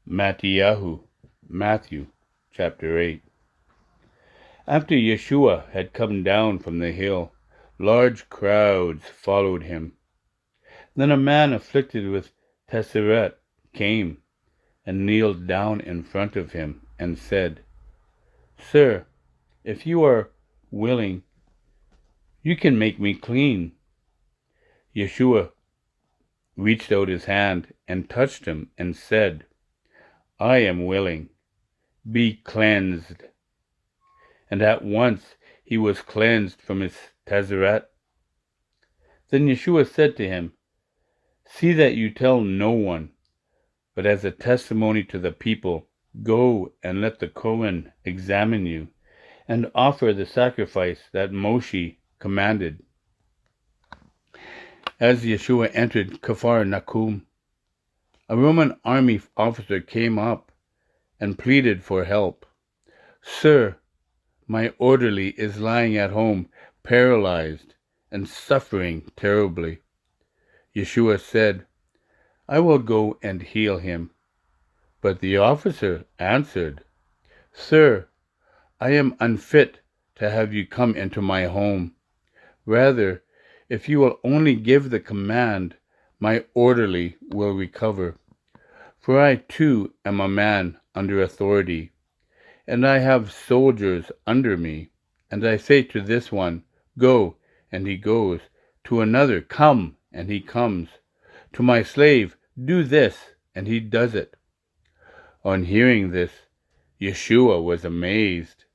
Matthew chapter 8. After Yeshua had come down from the hill, large crowds followed him. Then a man afflicted with tesseret came and kneeled down in front of him and said, "Sir, if you are willing, you can make me clean." Yeshua reached out his hand and touched him and said, "I am willing. Be cleansed." And at once he was cleansed from his tesseret. Then Yeshua said to him, "See that you tell no one, but as a testimony to the people, go and let the Kohen examine you, and offer the sacrifice that Moshe commanded." As Yeshua entered Capharnaum, a Roman army officer came up and pleaded for help. "Sir, my orderly is lying at home, paralyzed and suffering terribly." Yeshua said, "I will go and heal him." But the officer answered, "Sir, I am unfit to have you come into my home. Rather, if you will only give the command, my orderly will recover. For I too am a man under authority, and I have soldiers under me. And I say to this one, 'Go,' and he goes. To another, 'Come,' and he comes. To my slave, 'Do this,' and he does it." On hearing this, Yeshua was amazed,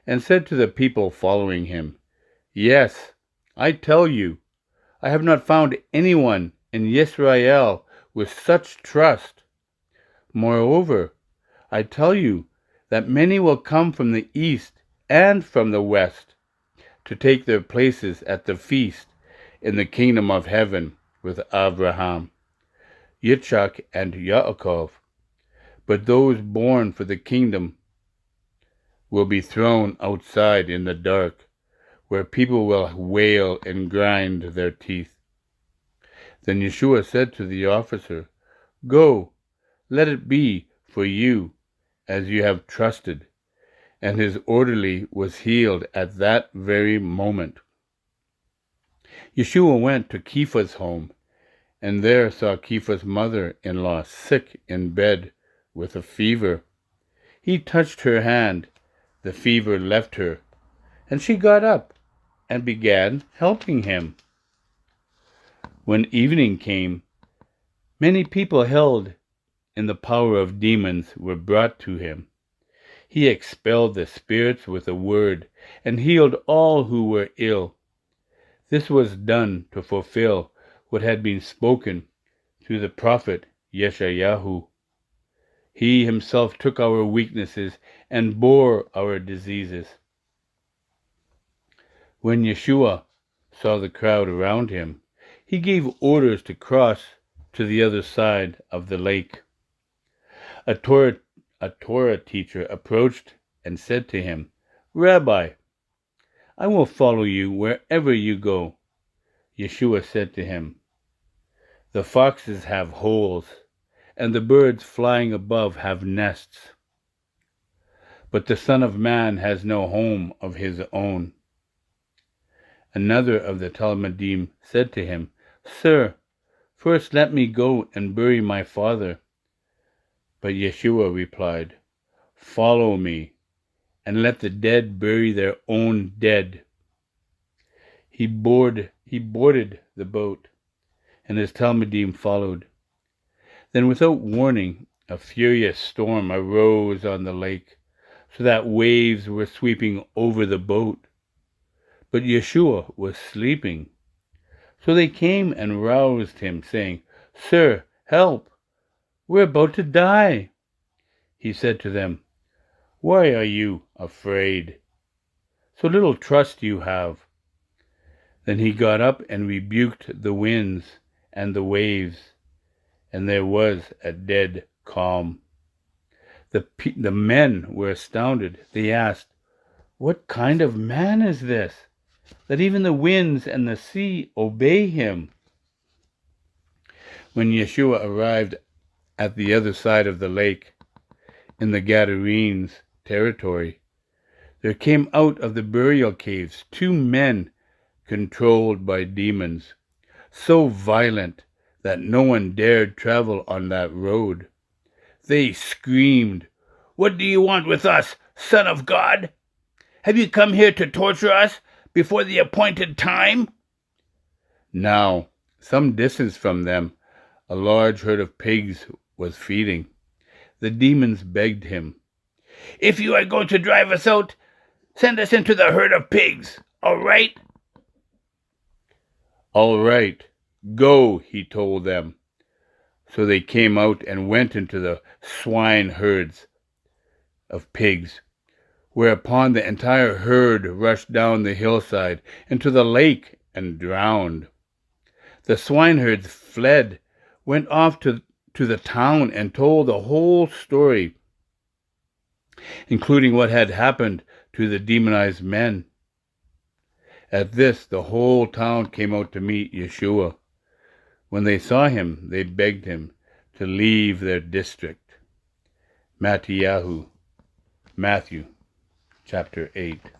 and said to the people following him, "Yes, I tell you, I have not found anyone in Israel with such trust. Moreover, I tell you that many will come from the east and from the west to take their places at the feast in the kingdom of heaven with Abraham, Yitzchak, and Yaakov. But those born for the kingdom will be thrown outside in the dark, where people will wail and grind their teeth." Then Yeshua said to the officer, "Go, let it be for you as you have trusted." And his orderly was healed at that very moment. Yeshua went to Kepha's home, and there saw Kepha's mother-in-law sick in bed with a fever. He touched her hand, the fever left her, and she got up and began helping him. When evening came, many people held in the power of demons were brought to him. He expelled the spirits with a word and healed all who were ill. This was done to fulfill what had been spoken through the prophet Yeshayahu. He himself took our weaknesses and bore our diseases. When Yeshua saw the crowd around him, he gave orders to cross to the other side of the lake. A Torah teacher approached and said to him, "Rabbi, I will follow you wherever you go." Yeshua said to him, "The foxes have holes, and the birds flying above have nests, but the Son of Man has no home of his own." Another of the Talmudim said to him, "Sir, first let me go and bury my father." But Yeshua replied, "Follow me, and let the dead bury their own dead." He boarded the boat, and his Talmudim followed. Then without warning, a furious storm arose on the lake, so that waves were sweeping over the boat. But Yeshua was sleeping. So they came and roused him, saying, "Sir, help! We're about to die." He said to them, "Why are you afraid? So little trust you have." Then he got up and rebuked the winds and the waves, and there was a dead calm. The men were astounded. They asked, "What kind of man is this, that even the winds and the sea obey him?" When Yeshua arrived at the other side of the lake, in the Gadarenes' territory, there came out of the burial caves 2 men controlled by demons, so violent that no one dared travel on that road. They screamed, "What do you want with us, Son of God? Have you come here to torture us before the appointed time?" Now, some distance from them, a large herd of pigs was feeding. The demons begged him, "If you are going to drive us out, send us into the herd of pigs, all right?" "All right, go," he told them. So they came out and went into the swine herds of pigs, whereupon the entire herd rushed down the hillside into the lake and drowned. The swineherds fled, went off to the town, and told the whole story, including what had happened to the demonized men. At this, the whole town came out to meet Yeshua. When they saw him, they begged him to leave their district. Matthew chapter 8.